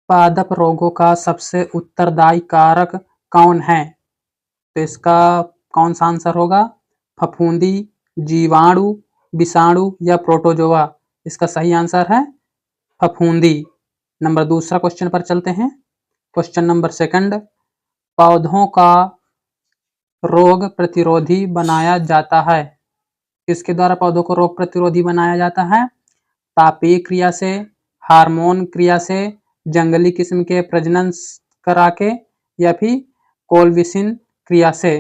पादप रोगों का सबसे उत्तरदायी कारक कौन है? तो इसका कौन सा आंसर होगा? फफूंदी, जीवाणु, विषाणु या प्रोटोजोआ? इसका सही आंसर है फफूंदी। नंबर दूसरा क्वेश्चन पर चलते हैं। क्वेश्चन नंबर सेकंड, पौधों का रोग प्रतिरोधी बनाया जाता है। किसके द्वारा पौधों को रोग प्रतिरोधी बनाया जाता है? तापीय क्रिया से, हार्मोन क्रिया से, जंगली किस्म के प्रजनन करा के, या फिर कोलविसिन क्रिया से।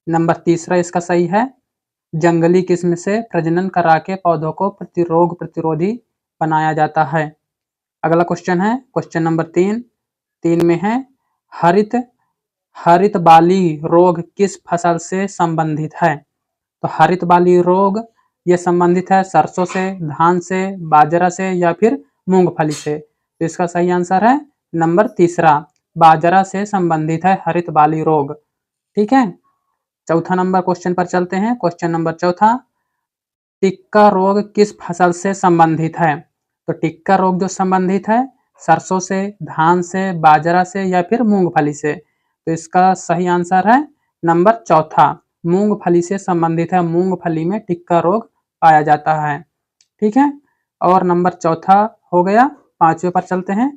नंबर तीसरा इसका सही है, जंगली किस्म से प्रजनन करा के पौधों को रोग प्रतिरोधी बनाया जाता है। अगला क्वेश्चन है क्वेश्चन नंबर 3 में है, हरित बाली रोग किस फसल से संबंधित है? तो हरित बाली रोग ये संबंधित है सरसों से, धान से, बाजरा से या फिर मूंगफली से। तो इसका सही आंसर है नंबर तीसरा, बाजरा से संबंधित है हरित बाली रोग। ठीक है, चौथा नंबर क्वेश्चन पर चलते हैं। क्वेश्चन नंबर चौथा, टिक्का रोग किस फसल से संबंधित है? तो टिक्का रोग जो संबंधित है सरसों से, धान से, बाजरा से या फिर मूंगफली से। तो इसका सही आंसर है नंबर चौथा, मूंगफली से संबंधित है। मूंगफली में टिक्का रोग पाया जाता है। ठीक है, और नंबर चौथा हो गया। पांचवें पर चलते हैं।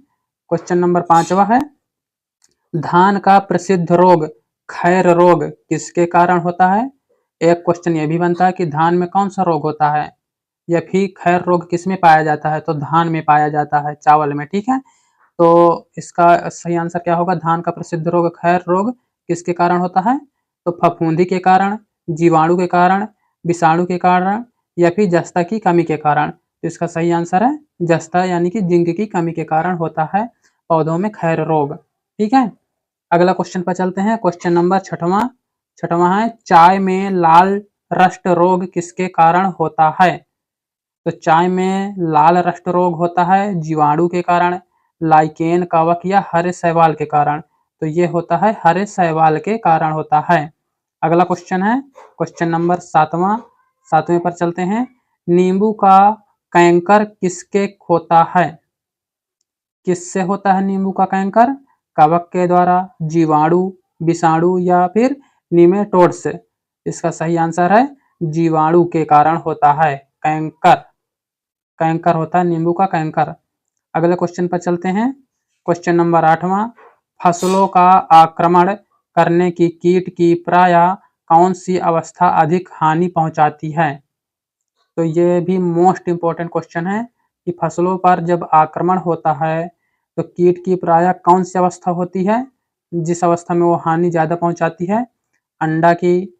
क्वेश्चन नंबर पांचवा है, धान का प्रसिद्ध रोग खैर रोग किसके कारण होता है? एक क्वेश्चन ये भी बनता है कि धान में कौन सा रोग होता है, या फिर खैर रोग किस में पाया जाता है? तो धान में पाया जाता है, चावल में। ठीक है, तो इसका सही आंसर क्या होगा? धान का प्रसिद्ध रोग खैर रोग किसके कारण होता है? तो फफूंदी के कारण, जीवाणु के कारण, विषाणु के कारण या फिर जस्ता की कमी के कारण। तो इसका सही आंसर है जस्ता यानी कि जिंक की कमी के कारण होता है पौधों में खैर रोग। ठीक है, अगला क्वेश्चन पर चलते हैं। क्वेश्चन नंबर छठवां है, चाय में लाल रस्ट रोग किसके कारण होता है? तो चाय में लाल रस्ट रोग होता है जीवाणु के कारण, लाइकेन कवक या हरे शैवाल के कारण। तो ये होता है हरे शैवाल के कारण होता है। अगला क्वेश्चन है क्वेश्चन नंबर सातवें पर चलते हैं। नींबू का कैंकर किसके होता है? किससे होता है नींबू का कैंकर? कवक के द्वारा, जीवाणु, विषाणु या फिर निमेटोड से। इसका सही आंसर है जीवाणु के कारण होता है कैंकर होता है नींबू का कैंकर। अगले क्वेश्चन पर चलते हैं। क्वेश्चन नंबर 8वां, फसलों का आक्रमण करने की कीट की प्रायः कौन सी अवस्था अधिक हानि पहुंचाती है? तो ये भी मोस्ट इंपॉर्टेंट क्वेश्चन है कि फसलों पर जब आक्रमण होता है तो कीट की प्रायः कौन सी अवस्था होती है जिस अवस्था में वो हानि ज़्यादा पहुंचाती है? अंडा की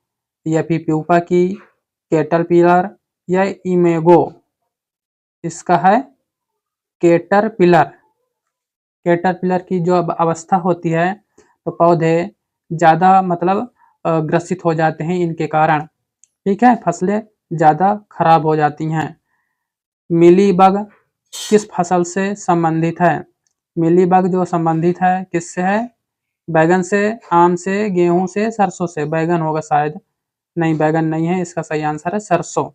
या फिर प्यूपा की, कैटरपिलर या इमेगो? इसका है कैटरपिलर की जो अवस्था होती है तो पौधे ज़्यादा मतलब ग्रसित हो जाते हैं इनके कारण। ठीक है, फसलें ज़्यादा खराब हो जाती हैं। मिलीबग किस फसल से संबंधित है? मिलीबग जो संबंधित है किससे है? बैगन से, आम से, गेहूं से, सरसों से। बैगन होगा शायद, नहीं बैगन नहीं है, इसका सही आंसर है सरसों।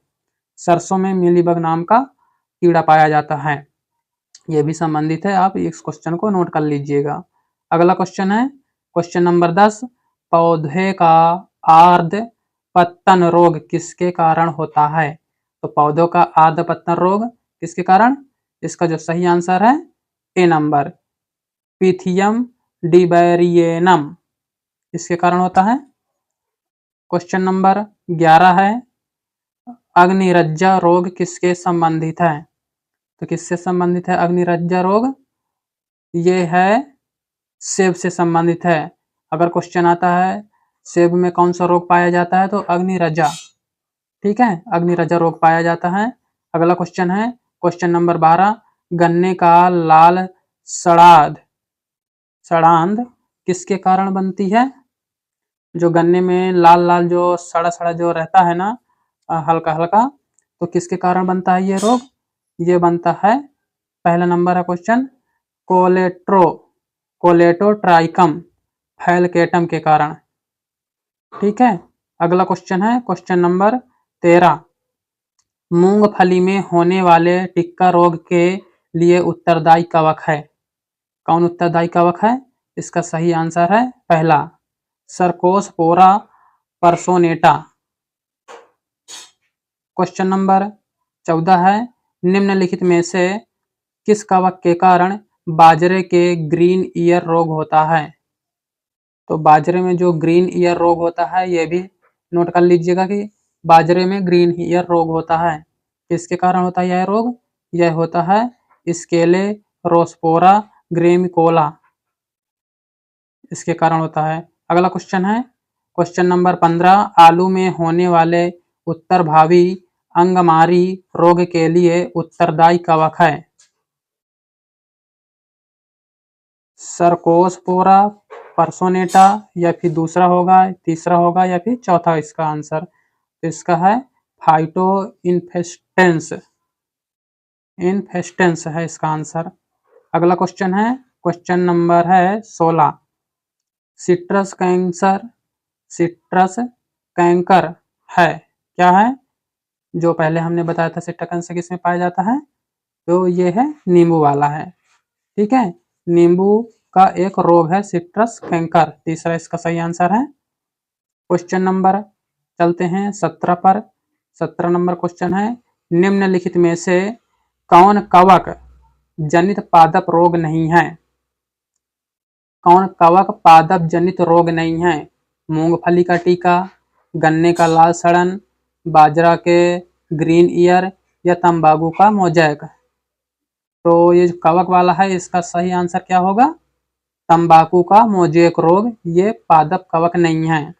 सरसों में मिलीबग नाम का कीड़ा पाया जाता है, ये भी संबंधित है। आप इस क्वेश्चन को नोट कर लीजिएगा। अगला क्वेश्चन है क्वेश्चन नंबर 10, पौधे का आर्द्र पत्तन रोग किसके कारण होता है? तो पौधों का आर्द्र पत्तन रोग किसके कारण? इसका जो सही आंसर है ए नंबर, पिथियम डिबेरियनम, इसके कारण होता है। क्वेश्चन नंबर 11 है, अग्निरज्जा रोग किसके संबंधित है? तो किससे संबंधित है अग्निरज्जा रोग? ये है सेब से संबंधित है। अगर क्वेश्चन आता है सेब में कौन सा रोग पाया जाता है तो अग्निरज्जा। ठीक है, अग्निरज्जा रोग पाया जाता है। अगला क्वेश्चन है क्वेश्चन नंबर 12, गन्ने का लाल सड़ांध किसके कारण बनती है? जो गन्ने में लाल लाल जो सड़ा जो रहता है ना, हल्का हल्का, तो किसके कारण बनता है ये रोग? ये बनता है, पहला नंबर है क्वेश्चन, कोलेटोट्राइकम फैलकेटम के कारण। ठीक है, अगला क्वेश्चन है क्वेश्चन नंबर 13, मूंगफली में होने वाले टिक्का रोग के लिए उत्तरदायी कवक है? कौन उत्तरदायी कवक है? इसका सही आंसर है पहला, सर्कोस्पोरा परसोनेटा। क्वेश्चन नंबर 14 है, निम्नलिखित में से किस कवक के कारण बाजरे के ग्रीन ईयर रोग होता है? तो बाजरे में जो ग्रीन ईयर रोग होता है ये भी नोट कर लीजिएगा कि बाजरे में ग्रीन ईयर रोग होता है। किसके कारण होता है यह रोग? यह होता है स्केले रोस्पोरा ग्रेमिकोला, इसके कारण होता है। अगला क्वेश्चन है क्वेश्चन नंबर 15, आलू में होने वाले उत्तरभावी अंगमारी रोग के लिए उत्तरदायी कवक है? सर्कोस्पोरा परसोनेटा, या फिर दूसरा होगा, तीसरा होगा, या फिर चौथा इसका आंसर? तो इसका है फाइटो इन्फेस्टेंस, इन्फेस्टेंस है इसका आंसर। अगला क्वेश्चन है क्वेश्चन नंबर है 16, सिट्रस कैंसर, सिट्रस कैंकर है क्या है? जो पहले हमने बताया था सिट्रस कैंसर किसमें पाया जाता है, तो ये है नींबू वाला है। ठीक है, नींबू का एक रोग है सिट्रस कैंकर, तीसरा इसका सही आंसर है। क्वेश्चन नंबर चलते हैं 17 पर। 17 नंबर क्वेश्चन है, निम्नलिखित में से कौन कवक जनित पादप रोग नहीं है? कौन कवक पादप जनित रोग नहीं है? मूंगफली का टीका, गन्ने का लाल सड़न, बाजरा के ग्रीन ईयर, या तंबाकू का मोजैक? तो ये जो कवक वाला है इसका सही आंसर क्या होगा? तंबाकू का मोजैक रोग, ये पादप कवक नहीं है,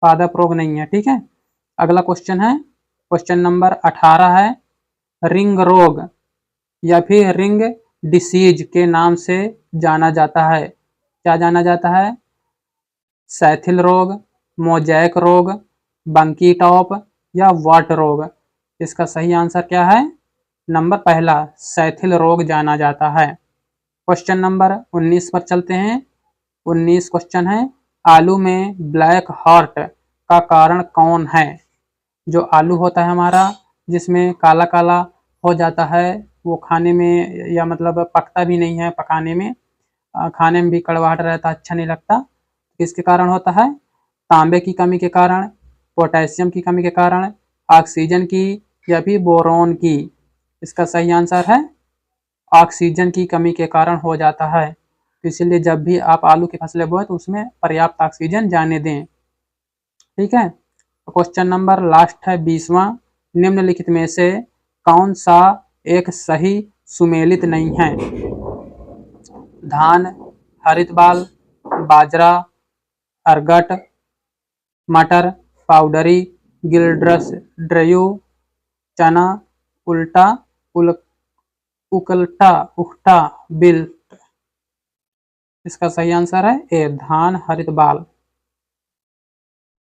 पादप रोग नहीं है। ठीक है, अगला क्वेश्चन है क्वेश्चन नंबर 18 है, रिंग रोग या फिर रिंग डिसीज के नाम से जाना जाता है, क्या जाना जाता है? सैथिल रोग, मोजैक रोग, बंकी टॉप, या वाट रोग? इसका सही आंसर क्या है? नंबर पहला, सैथिल रोग जाना जाता है। क्वेश्चन नंबर 19 पर चलते हैं। 19 क्वेश्चन है, आलू में ब्लैक हार्ट का कारण कौन है? जो आलू होता है हमारा जिसमें काला काला हो जाता है, वो खाने में या मतलब पकता भी नहीं है, पकाने में खाने में भी कड़वाहट रहता, अच्छा नहीं लगता। किसके कारण होता है? तांबे की कमी के कारण, पोटेशियम की कमी के कारण, ऑक्सीजन की, या फिर बोरोन की? इसका सही आंसर है ऑक्सीजन की कमी के कारण हो जाता है। तो इसलिए जब भी आप आलू की फसलें बोए तो उसमें पर्याप्त ऑक्सीजन जाने दें। ठीक है, क्वेश्चन नंबर लास्ट है 20वां, निम्नलिखित में से कौन सा एक सही सुमेलित नहीं है? धान, हरित बाल, बाजरा, अर्गट, मटर, पाउडरी, गिलड्रस ड्रयू, चना, उल्टा उल, उकल्टा उकटा बिल? इसका सही आंसर है ए, धान हरित बाल।